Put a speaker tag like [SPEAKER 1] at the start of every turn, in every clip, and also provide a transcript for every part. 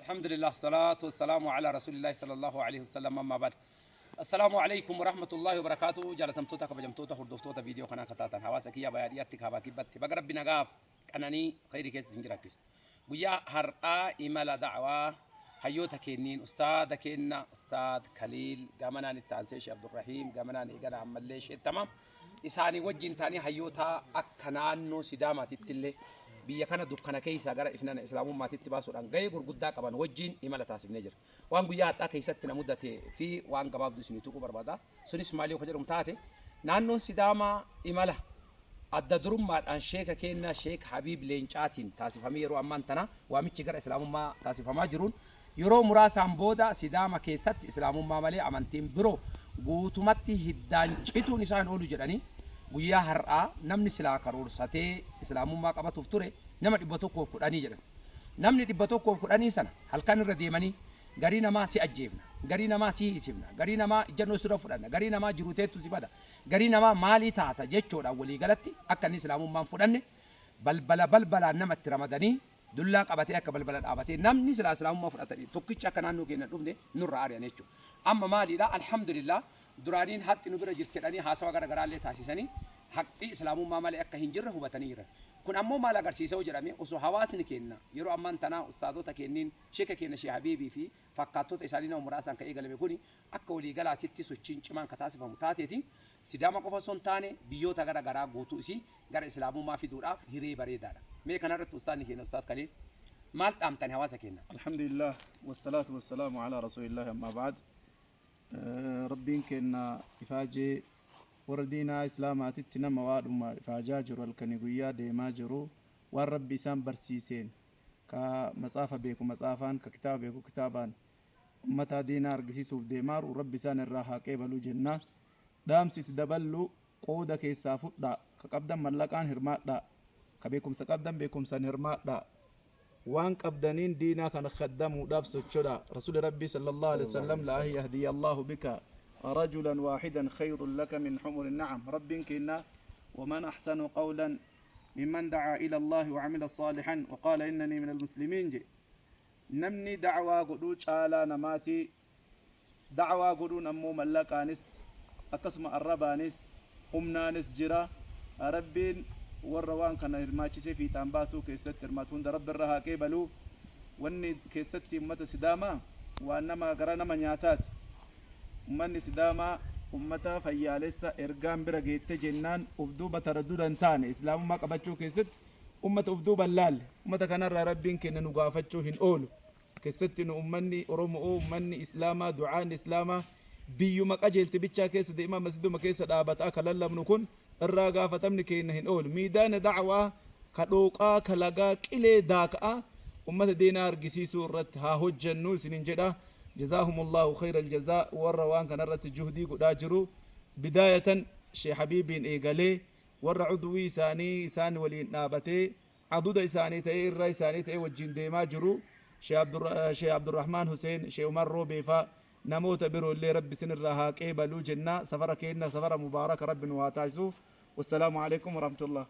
[SPEAKER 1] الحمد لله الصلاة والسلام على رسول الله صلى الله عليه وسلم أما بعد السلام عليكم ورحمة الله وبركاته جالتم توتا كبجمتوتا هردفتوتا فيديو كنا كتاتا حواسك يا بيادياتك هباكي باتي بقرب بنقاف أنني خيري كيس سنجراكيس ويا هرقا إمال دعوة هيوتا كينين أستاذ كينا أستاذ خليل قامنا نتانسيش عبد الرحيم قامنا نيقنا عماليش تمام إساني وجين تاني هيوتا أكنانو سدامة تتلي biyya kana dukkana keessa gara ifnana islaamummaatitti baasuudhaan gahee gurguddaa qaban wajjin imala taasifnee jira. Waan guyyaa hadhaa keessatti na mudate fi waan gabaabduu isinii tuquu barbaada. Sunis maaliif akka jedhamu taate naannoon Sidaamaa imala adda durummaadhaan sheeka keenna Sheek Habiib Leencaatiin taasifamee yeroo ammaan tana waamichi gara islaamummaa taasifamaa jiruun yeroo muraasaan booda Sidaama keessatti islaamummaa malee amantiin biroo guutumatti hiddaan cituun isaan oolu jedhanii guyyaa har'aa namni silaa karoorsatee islaamummaa qabatuuf ture nama 110 jedhan. Namni 110 sana halkan irra deemanii garii namaa si ajjeefna, garii namaa si hiisifna, garii namaa ijannoo sirra fudhanna, garii namaa jiruuteettu si bada, garii namaa maalii taata jechuudhaan walii galatti akka inni islaamummaan fudhanne balbalaan namatti ramadanii dullaa qabatee akka balbala dhaabatee namni silaa islaamummaa fudhatanii tokkicha akka naannoo keenya dhufne nurra ari'an jechuudha. Amma maaliidha alhamdulillah duraaniin haxxi nu bira jirtedhanii haasawa garaagaraallee taasisanii haqqi islaamummaa malee akka hin jirre hubatanii jiran. Kun ammoo maal agarsiisuu jedhame osoo hawaasni keenya yeroo ammaan tanaa ustaadota kenniin sheeka keenya Sheek Habiibii fi fakkaattota isaanii nama muraasaan ka'ee galame kuni akka waliigalaatitti sochiin cimaan ka taasifamu taateeti Sidaama qofa osoo hin taane biyyoota garaagaraa guutuu isii gara islaamummaa fiduudhaaf hiree bareedaadha. Mee kanarratti ustaadni keenya ustaad Khaliil maal dhaamtani hawaasa keenya?
[SPEAKER 2] Alhamdulillah wassalaatu wassalaamu ala rasuulillah amma ba'd. Rabbiin keenya ifaajee وردينا إسلامات تنام وادم فاجاجر الكنيجيا ديما جرو والرب سام برسيسين كمسافة بيكو مسافان ككتاب بيكو كتابان متى دينار قسيسوف ديمار ورب سان الراحة كيبلو جنة دام ستدبلو قودة كيسافوت دا كقبدا ملكان هرمات دا كبيكم سقبدا بيكم سان هرمات دا وان قبدانين دينا كان خدموا دافس الشدا رسول ربي صلى الله عليه وسلم لا يهدي الله بك رجلا واحدا خير لك من حمر النعم رب كنا ومن أحسن قولا ممن دعا إلى الله وعمل صالحا وقال إنني من المسلمين جي نمني دعوة قدوش على نماتي دعوة قدو نمو ملكانس أقسم الربانس أمنانس جرا ربين والروان كان إرماتي في تنباسو كيست إرماتون رب الرها كيبلو واني كيست أمة سداما وانما قرانا من ياتات أمني سداما أمتا فيالسا إرقام برقيت جنان أفدوبة تردودا تاني إسلام ما قبتشو كيست أمتا أفدوبة اللال أمتا كان ربين كنا نقافتشو هن أولو كيست إنو أمني أرمو أمني إسلاما دعان إسلاما بيو مقاجل تبتشا كيست دي إمام مسدو مكيست آبتا كلالا منكون الراقا فتمني كينا هن أولو ميدان دعوة كدوقا كلاقا كيلي داكا أمتا دينار قسيسو رت ها هجنو سنين جدا جزاهم الله خير الجزاء والروان كان رت جهدي قداجرو بداية شيخ حبيب إيقالي والرعدوي ساني ولي نابتي عضود إساني تأي الرأي ساني تأي والجين ديما جرو شيخ عبد الرحمن حسين شيخ عمر روبي فا نموت برو اللي رب سن الرها كيبلو جنة سفر كينا سفر مبارك رب واتايسو والسلام عليكم ورحمة الله.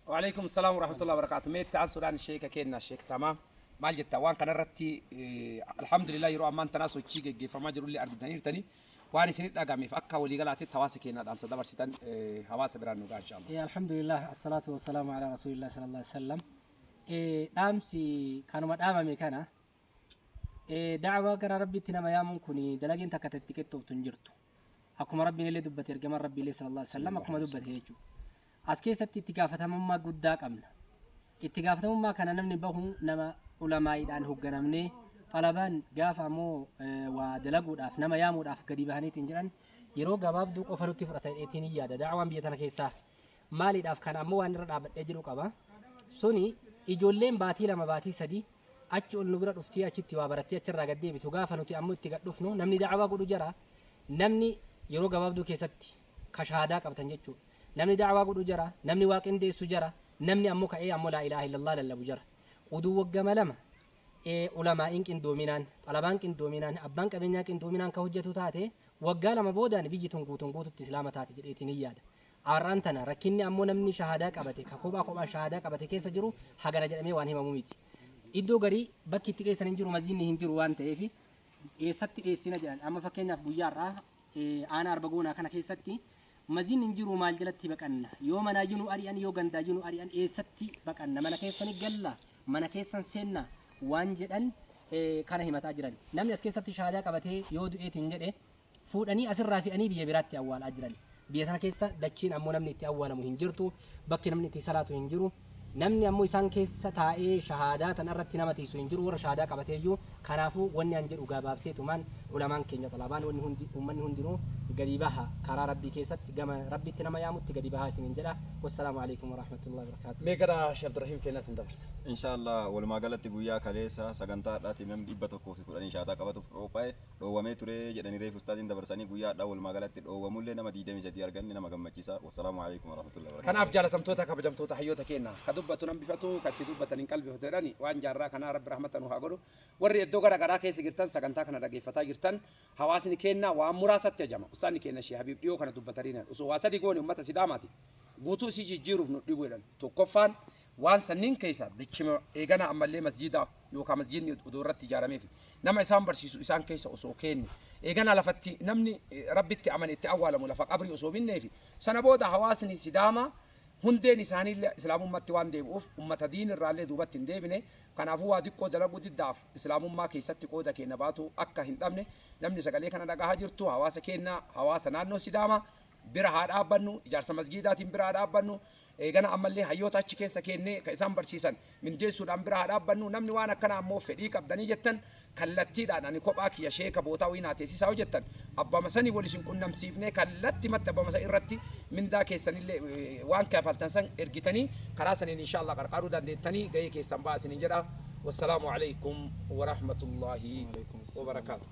[SPEAKER 1] وعليكم السلام ورحمة الله وبركاته. ميت تعال عن الشيخ كينا الشيخ تمام maal jetta waan kana irratti alhamdulillah yeroo ammaan tanaa sochii geggeeffamaa jiru illee argitanii waan isin dhagameef akka walii galaatti hawaasa keenyaa dhaamsa dabarsitan hawaasa biraan nu gaachaa Allah.
[SPEAKER 3] Alhamdulillah assalatu wassalamu ala rasulillah sallallahu alaihi wasallam. Dhaamsi kanuma dhaamame kana da'waa gara rabbiitti nama yaamuun kun dalageen takka xiqqeettuuf tun jirtu. Akkuma rabbiin illee dubbate ergama rabbii illee sallallahu alaihi wasallam akkuma dubbate jechuudha. As keessatti itti gaafatamummaa guddaa qabna. Itti gaafatamummaa kana namni bahu nama ulamaa'idhaan hoogganamnee talabaan gaafa ammoo waa dalaguudhaaf nama yaamuudhaaf gadi bahaniitiin jiran yeroo gabaabduu qofa nutti fudhataneetiin yaada da'waan biyya tana keessaa maaliidhaaf kana ammoo waan irra dhaabadhee jiru qaba suni ijoolleen baatii lama baatii sadii achi ol nu bira dhuftii achitti waa barattee achirraa gad deebitu gaafa nuti ammoo itti gad dhufnu namni da'waa godhu jira namni yeroo gabaabduu keessatti kashaadaa qabatan jechuudha namni da'waa godhu jira namni waaqindeessu jira namni ammoo ka'ee ammoo laa ilaaha illallah lallabu jira uduu waggama lama ulamaa'in qindoominaan talabaan qindoominaan abbaan qabeenyaa qindoominaan ka hojjetu taate waggaa lama boodaan biyyi tun guututti islaama taate jedheetiin yaada arraan tana rakkinni ammoo namni shahaadaa qabate ka kophaa shahaadaa qabate keessa jiru hagana jedhamee waan himamu miti iddoo garii bakki itti dhiyeessan hin jiru maziinni hin jiru waan ta'eef eessatti dhiyeessina jedhan amma fakkeenyaaf guyyaarraa aanaa arba goonaa kana keessatti maziinni hin jiru maal jalatti baqanna yoo manaayyuu ari'an yoo gandaayyuu ari'an eessatti baqanna mana keessani galla mana keessan seenna waan jedhan kana himataa jiran namni as keessatti shahaadaa qabatee yoo du'eetiin jedhe fuudhanii asirraa fe'anii biyya biraatti awwaalaa jiran biyya sana keessa dachiin ammoo namni itti awwaalamu hin jirtu bakki namni itti salaatu hin jiru namni ammoo isaan keessa taa'ee shahaadaa tan irratti nama tiisu hin jiru warra shahaadaa qabateeyyuu kanaafuu wanni an jedhu gabaabseetumaan ulamaan keenya xalabaan wanni hundi ummanni hundinuu gadi baha karaa rabbii keessatti gama rabbitti nama yaamutti gadi bahaa isiniin jedha wassalaamu alaikum warahmatullahi wabarakatuh
[SPEAKER 1] meeqara Sheekh Abdurrahiim kennaa sin dabarsa
[SPEAKER 4] inshallah walumaa galatti guyyaa kaleessa sagantaadhaati namni 110 shahaadaa qabatuuf qophaa'e dhoowwamee ture jedhanii reefu ustaaziin dabarsanii guyyaadhaa walumaa galatti dhoowwamullee nama 23 arganne nama gammachiisa wassalaamu alaikum warahmatullahi wabarakatuh
[SPEAKER 1] kanaaf jaalatamtoota kabajamtoota hayyoota keenna ka dubbatu nan bifatu kachi dubbatan hin qalbifatu jedhani waan jaarraa kanaa rabbi rahmatan haa godhu warri iddoo garaa keessa jirtan sagantaa kana dhageeffataa jirtan hawaasni keenna waan muraasatti ajama ustaanni keenna Sheekh Habiib dhiyoo kana dubbatariina osoo waa sadii goone ummata sidaamaati guutuu isii jijjiiruuf nu dhibuu jedhan tokkoffaan waan sanniin keessa dichima eegana ammallee masjida yookaan masjidni uduu irratti ijaarameef nama isaan barsiisu isaan keessa osoo kenni eegana lafatti namni rabbitti amane itti awwaalamu lafa qabrii osoo binneefi sana booda hawaasni sidaama hundeen isaaniillee islaamummaatti waan deebi'uuf ummata diin irraallee duubatti hin deebine kanaafuu waa xiqqoo dalaguu diddaaf islaamummaa keessatti qooda keenya baatu akka hin dhabne namni sagalee kana dhagahaa jirtu hawaasa keenya hawaasa naannoo sidaama bira haa dhaabbannu ijaarsa masjidaatiin bira haa dhaabbannu eegana ammallee hayyoota achi keessa kennee ka isaan barsiisan mindeessuudhaan bira haa dhaabbannu namni waan akkana ammoo fedhii qabdanii jettan kallattiidhaan ani kophaa kiyya sheeka bootaa wiinaa teessisaa hojjettan abbama sanii wal isin qunnamsiifnee kallatti matta abbama san irratti mindaa keessanillee waan kaafaltan san ergitanii karaa saniin inshallah qarqaaruu dandeettanii gahee keessan baasiniin jedha wassalaamu alaikum warahmatullahi wabarakaatuh